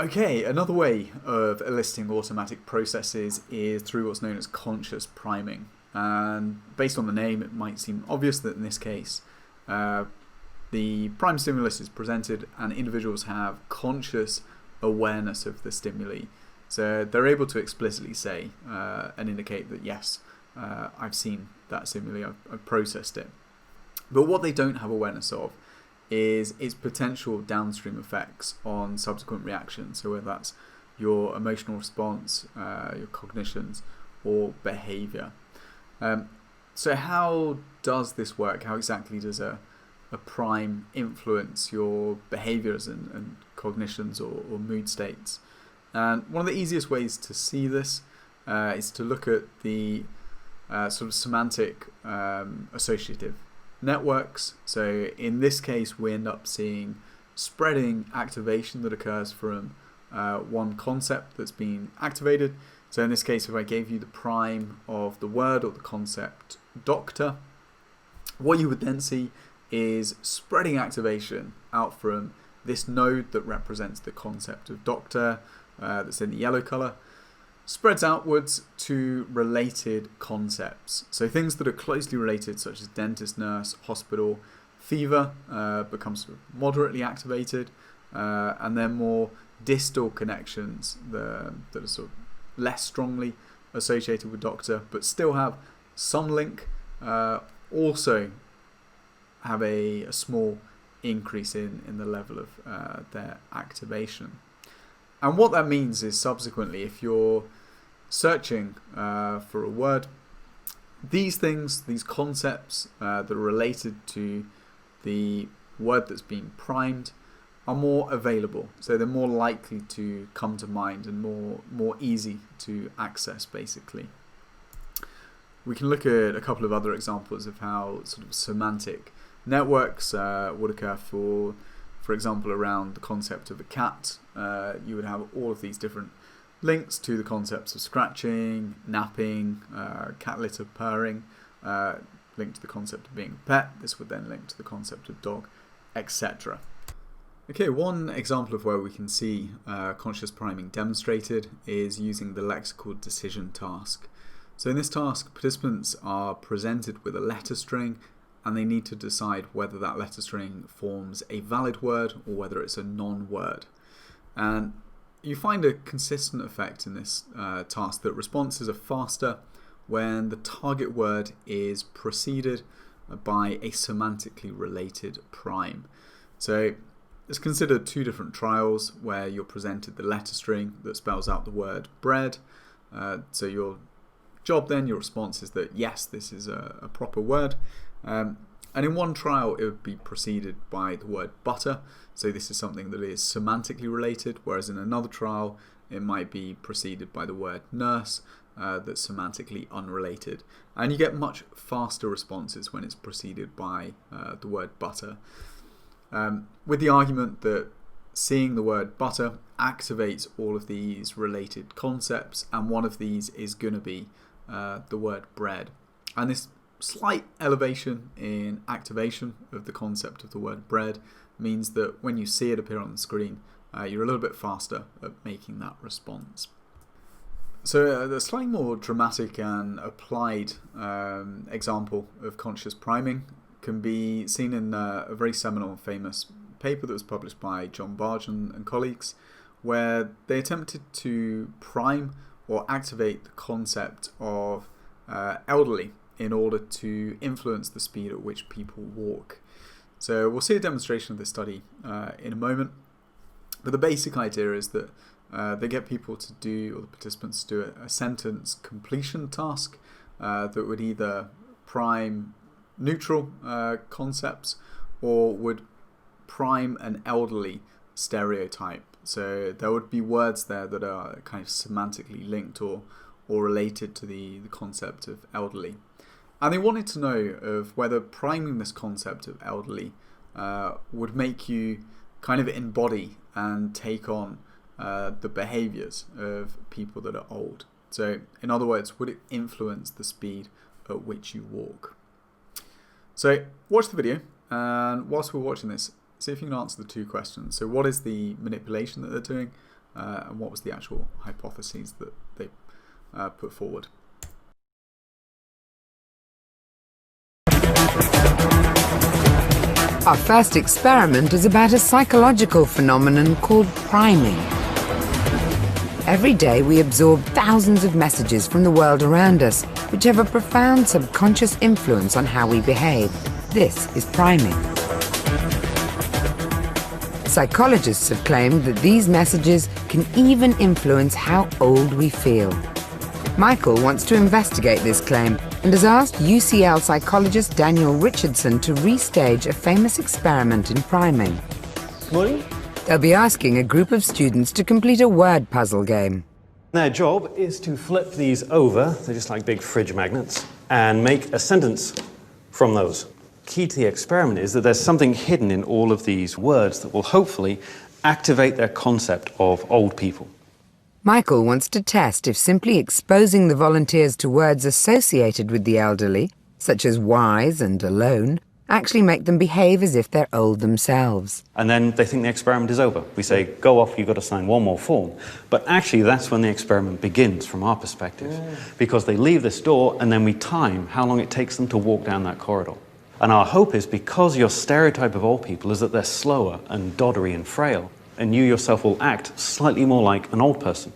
Okay, another way of eliciting automatic processes is through what's known as conscious priming. And based on the name, it might seem obvious that in this case, the prime stimulus is presented and individuals have conscious awareness of the stimuli. So they're able to explicitly say and indicate that, yes, I've seen that stimuli, I've processed it. But what they don't have awareness of is its potential downstream effects on subsequent reactions. So whether that's your emotional response, your cognitions, or behavior. So how does this work? How exactly does a prime influence your behaviors and cognitions or mood states? And one of the easiest ways to see this is to look at the sort of semantic associative networks. So in this case, we end up seeing spreading activation that occurs from one concept that's been activated. So in this case, if I gave you the prime of the word or the concept doctor, what you would then see is spreading activation out from this node that represents the concept of doctor, that's in the yellow color, spreads outwards to related concepts. So things that are closely related, such as dentist, nurse, hospital, fever, becomes moderately activated, and then more distal connections that are sort of less strongly associated with doctor, but still have some link, also have a small increase in the level of their activation. And what that means is subsequently, if you're searching for a word, these things, these concepts that are related to the word that's been primed are more available. So they're more likely to come to mind and more easy to access, basically. We can look at a couple of other examples of how sort of semantic networks would occur for example, around the concept of a cat. You would have all of these different links to the concepts of scratching, napping, cat litter purring, linked to the concept of being a pet. This would then link to the concept of dog, etc. Okay, one example of where we can see conscious priming demonstrated is using the lexical decision task. So in this task, participants are presented with a letter string and they need to decide whether that letter string forms a valid word or whether it's a non-word. And you find a consistent effect in this task that responses are faster when the target word is preceded by a semantically related prime. So let's consider two different trials where you're presented the letter string that spells out the word bread. So your job then, your response is that yes, this is a proper word. And in one trial, it would be preceded by the word butter. So this is something that is semantically related, whereas in another trial, it might be preceded by the word nurse, that's semantically unrelated. And you get much faster responses when it's preceded by the word butter. With the argument that seeing the word butter activates all of these related concepts, and one of these is going to be the word bread. And this slight elevation in activation of the concept of the word bread means that when you see it appear on the screen, you're a little bit faster at making that response. So the slightly more dramatic and applied example of conscious priming can be seen in a very seminal and famous paper that was published by John Barge and colleagues, where they attempted to prime or activate the concept of elderly in order to influence the speed at which people walk. So we'll see a demonstration of this study in a moment, but the basic idea is that they get people to do, or the participants to do a sentence completion task that would either prime neutral concepts or would prime an elderly stereotype. So there would be words there that are kind of semantically linked or related to the concept of elderly. And they wanted to know of whether priming this concept of elderly would make you kind of embody and take on the behaviors of people that are old. So in other words, would it influence the speed at which you walk? So watch the video, and whilst we're watching this, see if you can answer the two questions. So what is the manipulation that they're doing, and what was the actual hypotheses that they put forward. Our first experiment is about a psychological phenomenon called priming. Every day we absorb thousands of messages from the world around us, which have a profound subconscious influence on how we behave. This is priming. Psychologists have claimed that these messages can even influence how old we feel. Michael wants to investigate this claim and has asked UCL psychologist Daniel Richardson to restage a famous experiment in priming. Morning. They'll be asking a group of students to complete a word puzzle game. Their job is to flip these over, they're just like big fridge magnets, and make a sentence from those. Key to the experiment is that there's something hidden in all of these words that will hopefully activate their concept of old people. Michael wants to test if simply exposing the volunteers to words associated with the elderly, such as wise and alone, actually make them behave as if they're old themselves. And then they think the experiment is over. We say, go off, you've got to sign one more form. But actually, that's when the experiment begins from our perspective. Because they leave this door, and then we time how long it takes them to walk down that corridor. And our hope is, because your stereotype of old people is that they're slower and doddery and frail, and you yourself will act slightly more like an old person.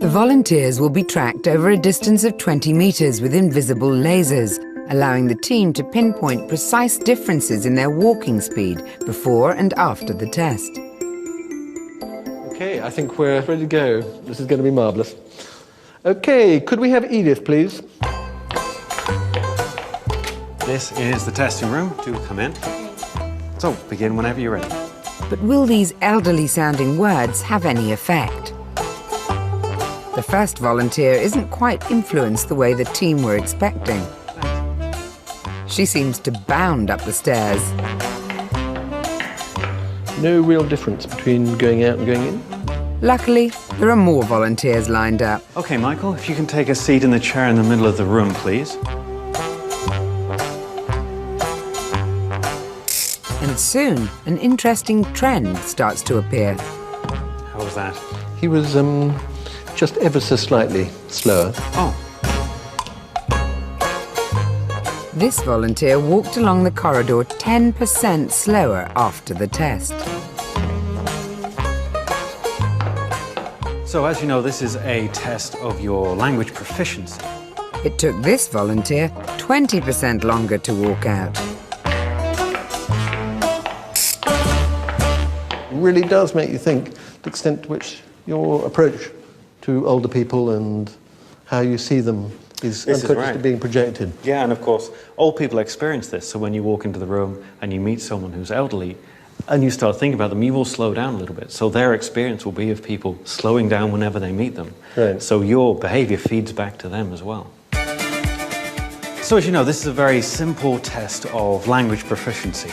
The volunteers will be tracked over a distance of 20 meters with invisible lasers, allowing the team to pinpoint precise differences in their walking speed before and after the test. Okay, I think we're ready to go. This is going to be marvellous. Okay, could we have Edith, please? This is the testing room. Do come in. So, begin whenever you're ready. But will these elderly-sounding words have any effect? The first volunteer isn't quite influenced the way the team were expecting. She seems to bound up the stairs. No real difference between going out and going in? Luckily, there are more volunteers lined up. Okay, Michael, if you can take a seat in the chair in the middle of the room, please. And soon, an interesting trend starts to appear. How was that? He was just ever so slightly slower. Oh. This volunteer walked along the corridor 10% slower after the test. So, as you know, this is a test of your language proficiency. It took this volunteer 20% longer to walk out. It really does make you think the extent to which your approach to older people and how you see them is unconsciously being projected. Yeah, and of course, old people experience this. So when you walk into the room and you meet someone who's elderly and you start thinking about them, you will slow down a little bit. So their experience will be of people slowing down whenever they meet them. Right. So your behavior feeds back to them as well. So as you know, this is a very simple test of language proficiency.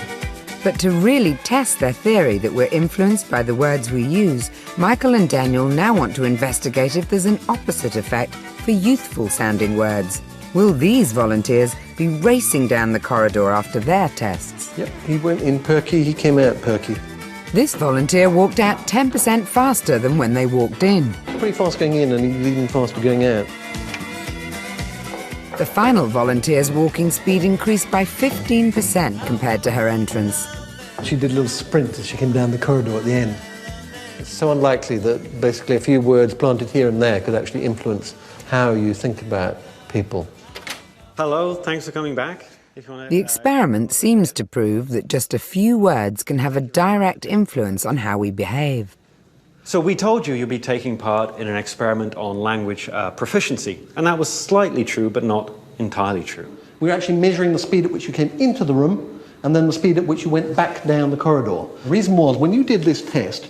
But to really test their theory that we're influenced by the words we use, Michael and Daniel now want to investigate if there's an opposite effect for youthful-sounding words. Will these volunteers be racing down the corridor after their tests? Yep, he went in perky, he came out perky. This volunteer walked out 10% faster than when they walked in. Pretty fast going in, and he's even faster going out. The final volunteer's walking speed increased by 15% compared to her entrance. She did a little sprint as she came down the corridor at the end. It's so unlikely that basically a few words planted here and there could actually influence how you think about people. Hello, thanks for coming back. The experiment seems to prove that just a few words can have a direct influence on how we behave. So we told you you'd be taking part in an experiment on language proficiency, and that was slightly true, but not entirely true. We were actually measuring the speed at which you came into the room and then the speed at which you went back down the corridor. The reason was, when you did this test,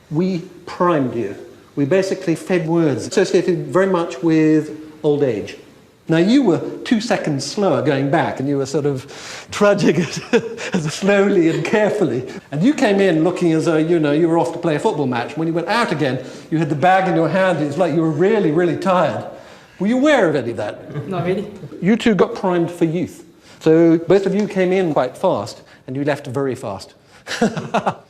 we primed you. We basically fed words associated very much with old age. Now, you were 2 seconds slower going back, and you were sort of trudging it slowly and carefully. And you came in looking as though, you were off to play a football match. When you went out again, you had the bag in your hand. It was like you were really, really tired. Were you aware of any of that? Not really. You two got primed for youth. So both of you came in quite fast, and you left very fast.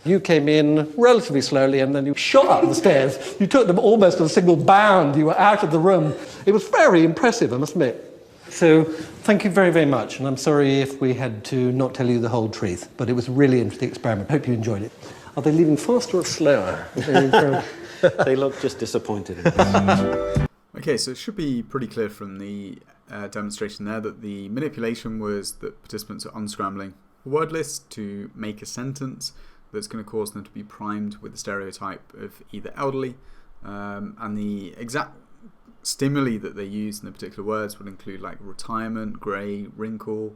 You came in relatively slowly and then you shot up the stairs. You took them almost at a single bound. You were out of the room. It was very impressive, I must admit. So thank you very, very much. And I'm sorry if we had to not tell you the whole truth, but it was a really interesting experiment. Hope you enjoyed it. Are they leaving faster or slower? They look just disappointed. Okay, so it should be pretty clear from the demonstration there that the manipulation was that participants are unscrambling a word list to make a sentence that's going to cause them to be primed with the stereotype of either elderly, and the exact stimuli that they use in the particular words would include like retirement, grey, wrinkle,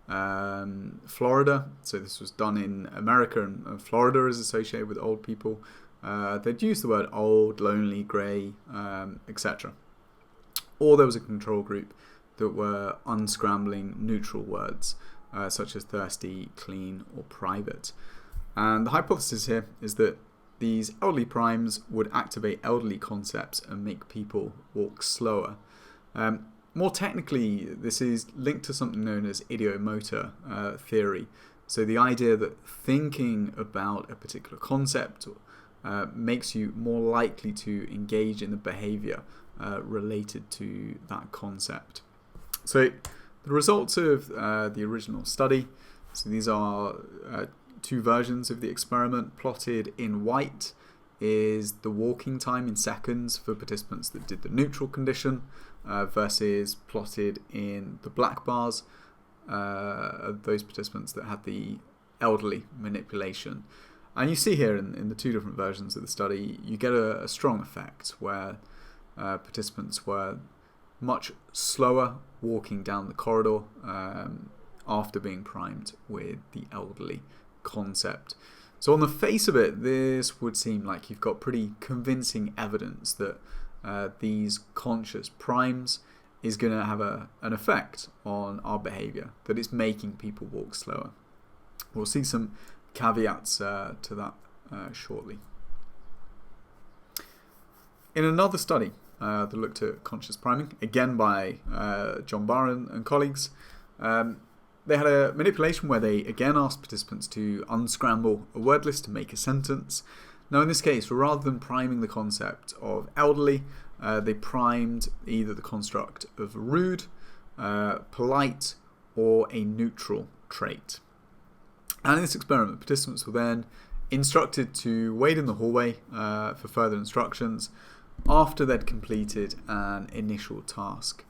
Florida. So this was done in America, and Florida is associated with old people. They'd use the word old, lonely, grey, etc. Or there was a control group that were unscrambling neutral words, such as thirsty, clean, or private. And the hypothesis here is that these elderly primes would activate elderly concepts and make people walk slower. More technically, this is linked to something known as ideomotor theory. So the idea that thinking about a particular concept makes you more likely to engage in the behavior related to that concept. So the results of the original study, so these are two versions of the experiment. Plotted in white is the walking time in seconds for participants that did the neutral condition, versus plotted in the black bars of those participants that had the elderly manipulation. And you see here in the two different versions of the study, you get a strong effect where participants were much slower walking down the corridor after being primed with the elderly concept. So on the face of it, this would seem like you've got pretty convincing evidence that these conscious primes is going to have an effect on our behavior, that it's making people walk slower. We'll see some caveats to that shortly. In another study that looked at conscious priming, again by John Barr and colleagues, they had a manipulation where they again asked participants to unscramble a word list to make a sentence. Now in this case, rather than priming the concept of elderly, they primed either the construct of rude, polite, or a neutral trait. And in this experiment, participants were then instructed to wait in the hallway for further instructions after they'd completed an initial task.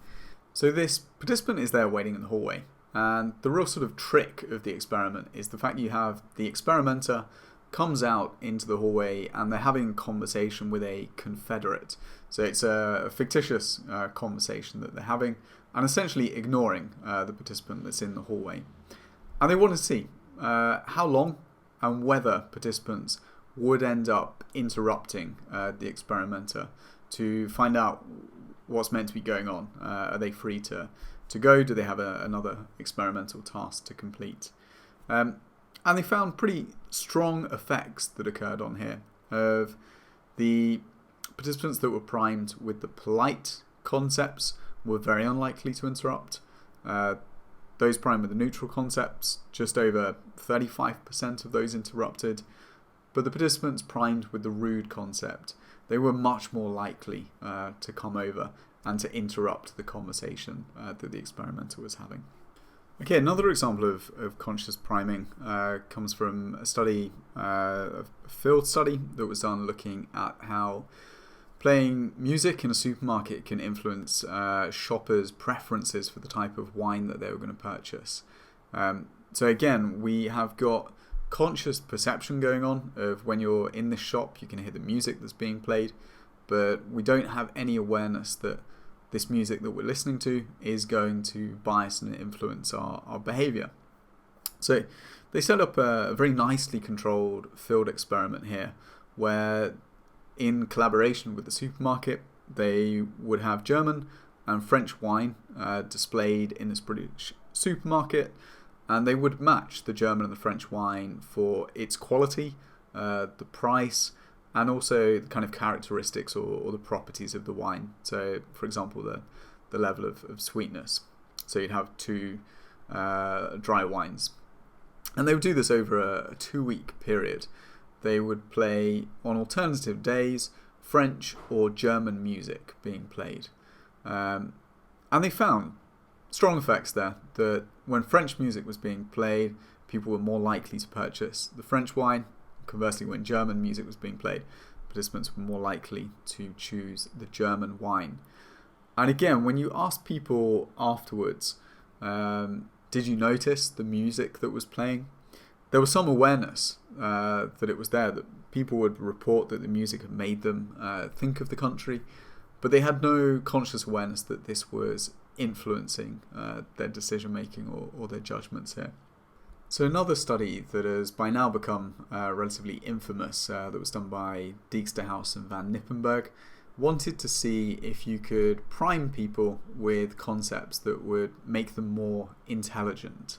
So this participant is there waiting in the hallway. And the real sort of trick of the experiment is the fact you have the experimenter comes out into the hallway and they're having a conversation with a confederate. So it's a fictitious conversation that they're having and essentially ignoring the participant that's in the hallway. And they want to see how long and whether participants would end up interrupting the experimenter to find out what's meant to be going on. Are they free to go? Do they have another experimental task to complete? And they found pretty strong effects that occurred on here of the participants that were primed with the polite concepts were very unlikely to interrupt. Those primed with the neutral concepts, just over 35% of those interrupted. But the participants primed with the rude concept, they were much more likely to come over and to interrupt the conversation that the experimenter was having. Okay, another example of conscious priming comes from a study, a field study that was done looking at how playing music in a supermarket can influence shoppers' preferences for the type of wine that they were going to purchase. So again, we have got conscious perception going on of when you're in this shop, you can hear the music that's being played, but we don't have any awareness that this music that we're listening to is going to bias and influence our behavior. So they set up a very nicely controlled field experiment here where in collaboration with the supermarket, they would have German and French wine displayed in this British supermarket, and they would match the German and the French wine for its quality, the price, and also the kind of characteristics or the properties of the wine. So, for example, the level of sweetness. So you'd have two dry wines. And they would do this over a 2-week period. They would play on alternative days French or German music being played. And they found strong effects there, that when French music was being played, people were more likely to purchase the French wine. Conversely, when German music was being played, participants were more likely to choose the German wine. And again, when you ask people afterwards, did you notice the music that was playing? There was some awareness that it was there, that people would report that the music had made them think of the country, but they had no conscious awareness that this was influencing their decision making or their judgments here. So another study that has by now become relatively infamous, that was done by Dijksterhuis and Van Nippenburg, wanted to see if you could prime people with concepts that would make them more intelligent.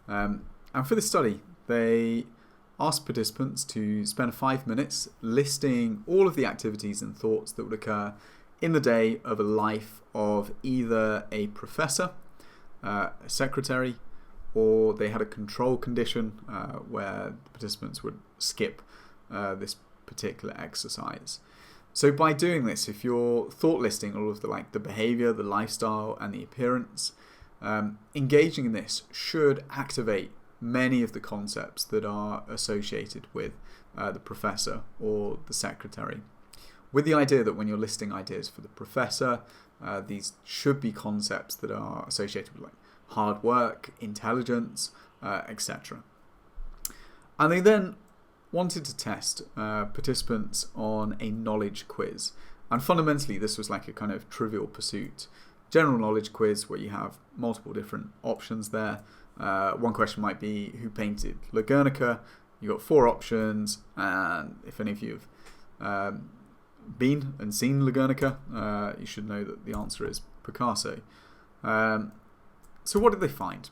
And for this study, they asked participants to spend 5 minutes listing all of the activities and thoughts that would occur in the day of a life of either a professor, a secretary, or they had a control condition where the participants would skip this particular exercise. So by doing this, if you're thought listing all of the behavior, the lifestyle, and the appearance, engaging in this should activate many of the concepts that are associated with the professor or the secretary, with the idea that when you're listing ideas for the professor, these should be concepts that are associated with hard work, intelligence, etc. And they then wanted to test participants on a knowledge quiz. And fundamentally, this was like a kind of Trivial Pursuit general knowledge quiz where you have multiple different options there. One question might be, who painted La Guernica? You've got 4 options, and if any of you have been and seen La Guernica, you should know that the answer is Picasso. So what did they find?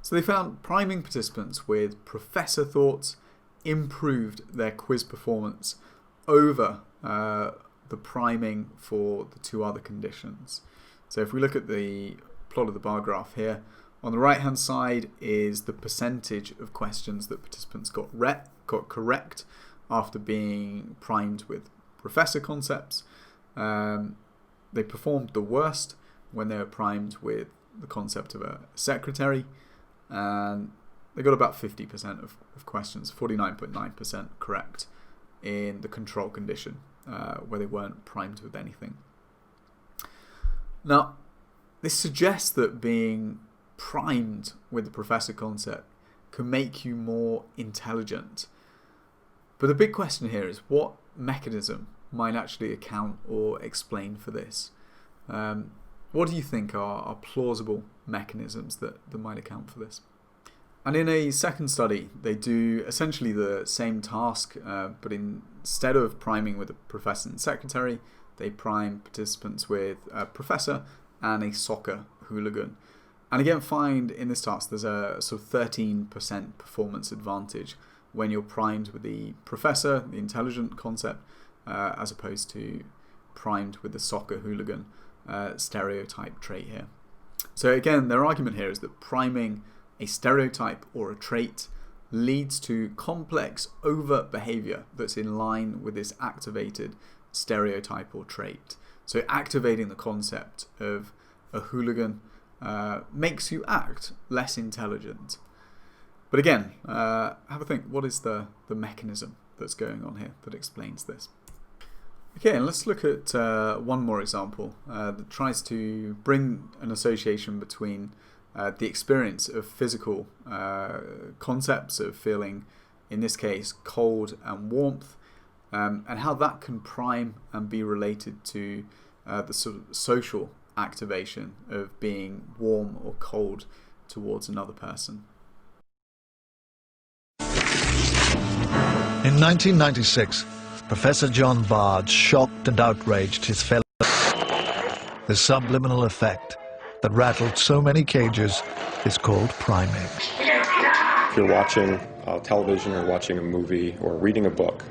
So they found priming participants with professor thoughts improved their quiz performance over the priming for the 2 other conditions. So if we look at the plot of the bar graph here, on the right hand side is the percentage of questions that participants got correct after being primed with professor concepts. They performed the worst when they were primed with the concept of a secretary, and they got about 50% of questions, 49.9% correct in the control condition, where they weren't primed with anything. Now, this suggests that being primed with the professor concept can make you more intelligent. But the big question here is, what mechanism might actually account or explain for this? What do you think are plausible mechanisms that might account for this? And in a second study, they do essentially the same task, but instead of priming with a professor and secretary, they prime participants with a professor and a soccer hooligan. And again, find in this task there's a sort of 13% performance advantage when you're primed with the professor, the intelligent concept, as opposed to primed with the soccer hooligan stereotype trait here. So again, their argument here is that priming a stereotype or a trait leads to complex, overt behavior that's in line with this activated stereotype or trait. So activating the concept of a hooligan makes you act less intelligent. But again, have a think, what is the mechanism that's going on here that explains this? Okay, and let's look at one more example that tries to bring an association between the experience of physical concepts of feeling, in this case, cold and warmth, and how that can prime and be related to the sort of social activation of being warm or cold towards another person. In 1996, Professor John Bard shocked and outraged his fellows. The subliminal effect that rattled so many cages is called priming. If you're watching television or watching a movie or reading a book,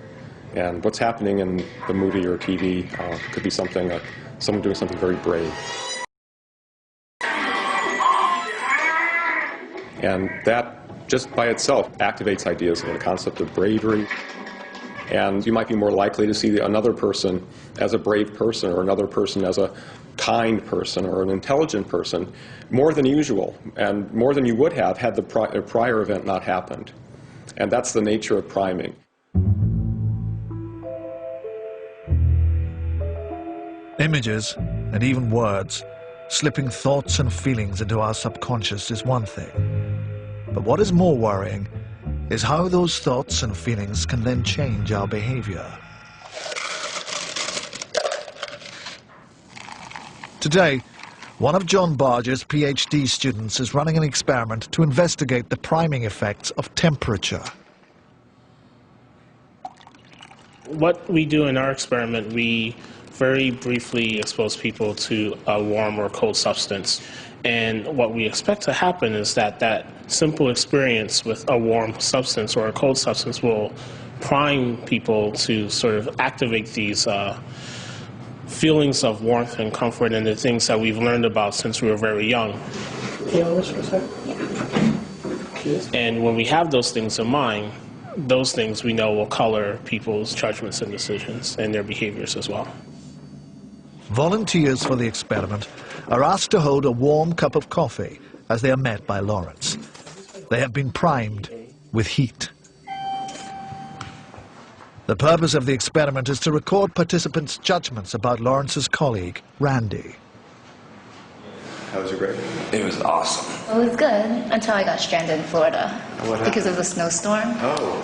and what's happening in the movie or TV could be something like someone doing something very brave. And that just by itself activates ideas of the concept of bravery. And you might be more likely to see another person as a brave person, or another person as a kind person or an intelligent person, more than usual, and more than you would have had the prior event not happened. And that's the nature of priming. Images, and even words, slipping thoughts and feelings into our subconscious is one thing. But what is more worrying is how those thoughts and feelings can then change our behavior. Today, one of John Barge's PhD students is running an experiment to investigate the priming effects of temperature. What we do in our experiment, we very briefly expose people to a warm or cold substance. And what we expect to happen is that that simple experience with a warm substance or a cold substance will prime people to sort of activate these feelings of warmth and comfort and the things that we've learned about since we were very young. And when we have those things in mind, those things we know will color people's judgments and decisions and their behaviors as well. Volunteers for the experiment are asked to hold a warm cup of coffee as they are met by Lawrence. They have been primed with heat. The purpose of the experiment is to record participants' judgments about Lawrence's colleague, Randy. How was your break? It was awesome. It was good until I got stranded in Florida because of the snowstorm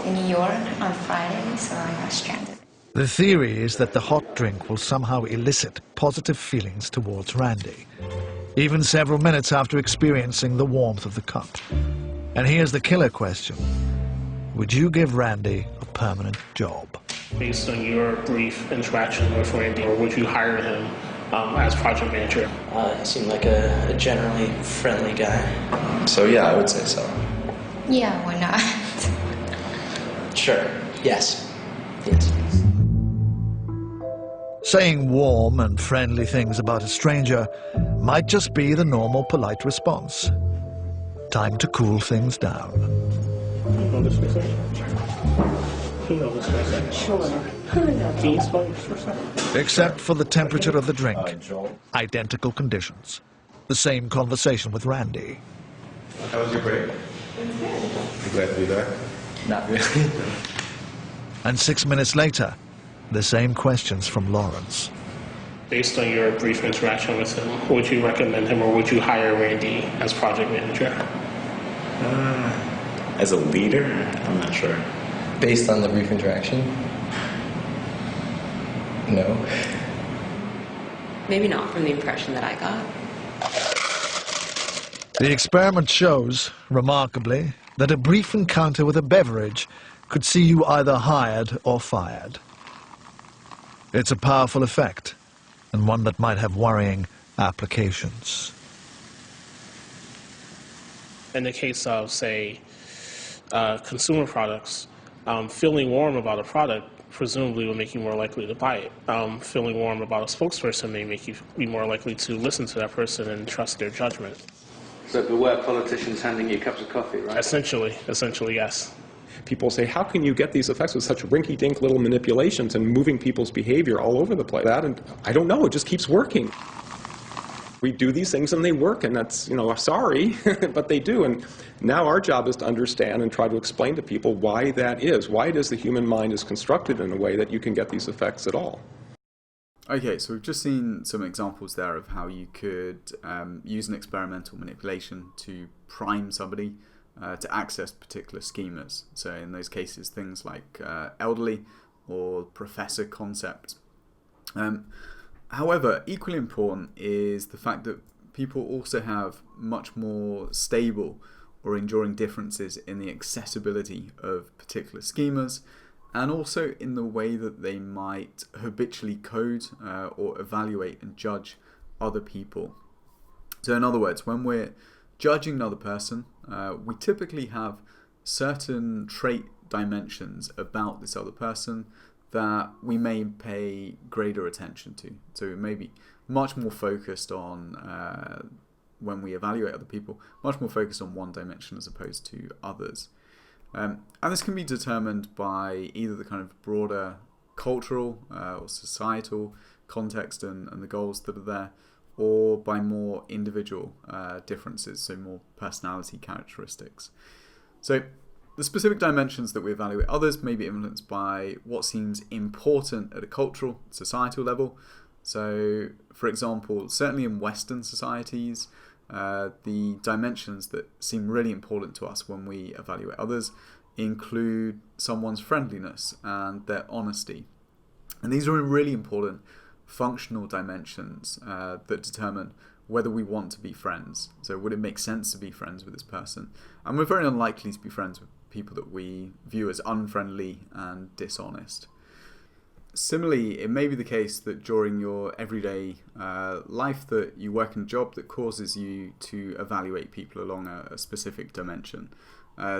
in New York on Friday, so I got stranded. The theory is that the hot drink will somehow elicit positive feelings towards Randy, even several minutes after experiencing the warmth of the cup. And here's the killer question. Would you give Randy a permanent job? Based on your brief interaction with Randy, or would you hire him as project manager? He seemed like a generally friendly guy. So yeah, I would say so. Yeah, why not? Sure. Yes. Yes. Saying warm and friendly things about a stranger might just be the normal polite response. Time to cool things down. Except for the temperature of the drink. Identical conditions. The same conversation with Randy. How was your break? You glad to be back? Not really. And 6 minutes later, the same questions from Lawrence. Based on your brief interaction with him, would you recommend him or would you hire Randy as project manager? As a leader? I'm not sure. Based on the brief interaction? No. Maybe not from the impression that I got. The experiment shows, remarkably, that a brief encounter with a beverage could see you either hired or fired. It's a powerful effect, and one that might have worrying applications. In the case of, say, consumer products, feeling warm about a product presumably will make you more likely to buy it. Feeling warm about a spokesperson may make you be more likely to listen to that person and trust their judgment. So beware politicians handing you cups of coffee, right? Essentially, yes. People say, how can you get these effects with such rinky-dink little manipulations and moving people's behavior all over the place? And I don't know, it just keeps working. We do these things and they work, and that's, sorry, but they do. And now our job is to understand and try to explain to people why that is. Why it is the human mind is constructed in a way that you can get these effects at all. Okay, so we've just seen some examples there of how you could use an experimental manipulation to prime somebody to access particular schemas. So in those cases, things like elderly or professor concept. However, equally important is the fact that people also have much more stable or enduring differences in the accessibility of particular schemas, and also in the way that they might habitually code or evaluate and judge other people. So in other words, when we're judging another person, we typically have certain trait dimensions about this other person that we may pay greater attention to. So we may be much more focused on when we evaluate other people, much more focused on one dimension as opposed to others. And this can be determined by either the kind of broader cultural or societal context and the goals that are there, or by more individual differences, so more personality characteristics. So the specific dimensions that we evaluate others may be influenced by what seems important at a cultural, societal level. So, for example, certainly in Western societies, the dimensions that seem really important to us when we evaluate others include someone's friendliness and their honesty. And these are really important functional dimensions that determine whether we want to be friends. So would it make sense to be friends with this person? And we're very unlikely to be friends with people that we view as unfriendly and dishonest. Similarly, it may be the case that during your everyday life that you work in a job that causes you to evaluate people along a specific dimension.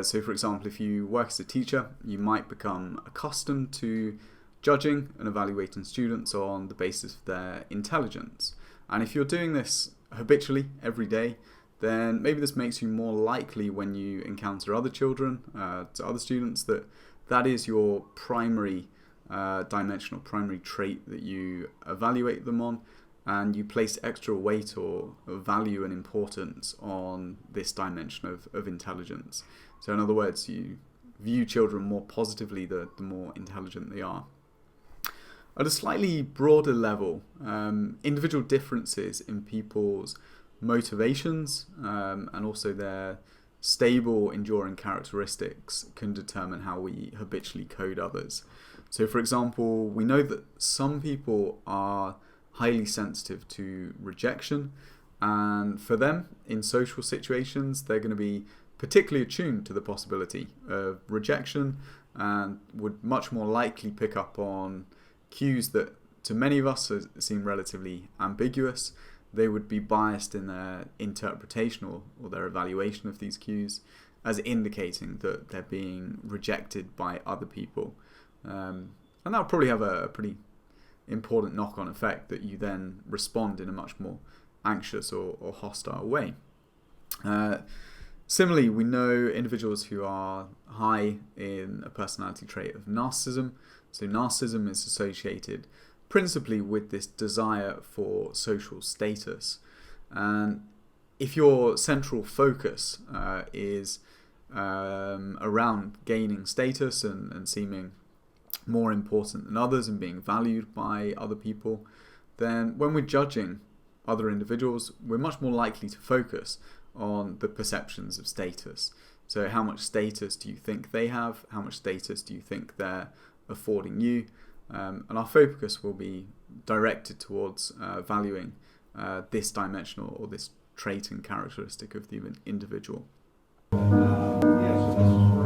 So for example, if you work as a teacher, you might become accustomed to judging and evaluating students on the basis of their intelligence. And if you're doing this habitually every day, then maybe this makes you more likely when you encounter other children, other students, that is your primary dimension or primary trait that you evaluate them on, and you place extra weight or value and importance on this dimension of intelligence. So in other words, you view children more positively the more intelligent they are. At a slightly broader level, individual differences in people's motivations and also their stable, enduring characteristics can determine how we habitually code others. So for example, we know that some people are highly sensitive to rejection, and for them, in social situations, they're going to be particularly attuned to the possibility of rejection and would much more likely pick up on cues that to many of us seem relatively ambiguous. They would be biased in their interpretation or their evaluation of these cues as indicating that they're being rejected by other people. And that'll probably have a pretty important knock-on effect that you then respond in a much more anxious or hostile way. Similarly, we know individuals who are high in a personality trait of narcissism. So narcissism is associated principally with this desire for social status. And if your central focus is around gaining status and seeming more important than others and being valued by other people, then when we're judging other individuals, we're much more likely to focus on the perceptions of status. So how much status do you think they have? How much status do you think they're affording you? And our focus will be directed towards valuing this dimension or this trait and characteristic of the individual. Yes.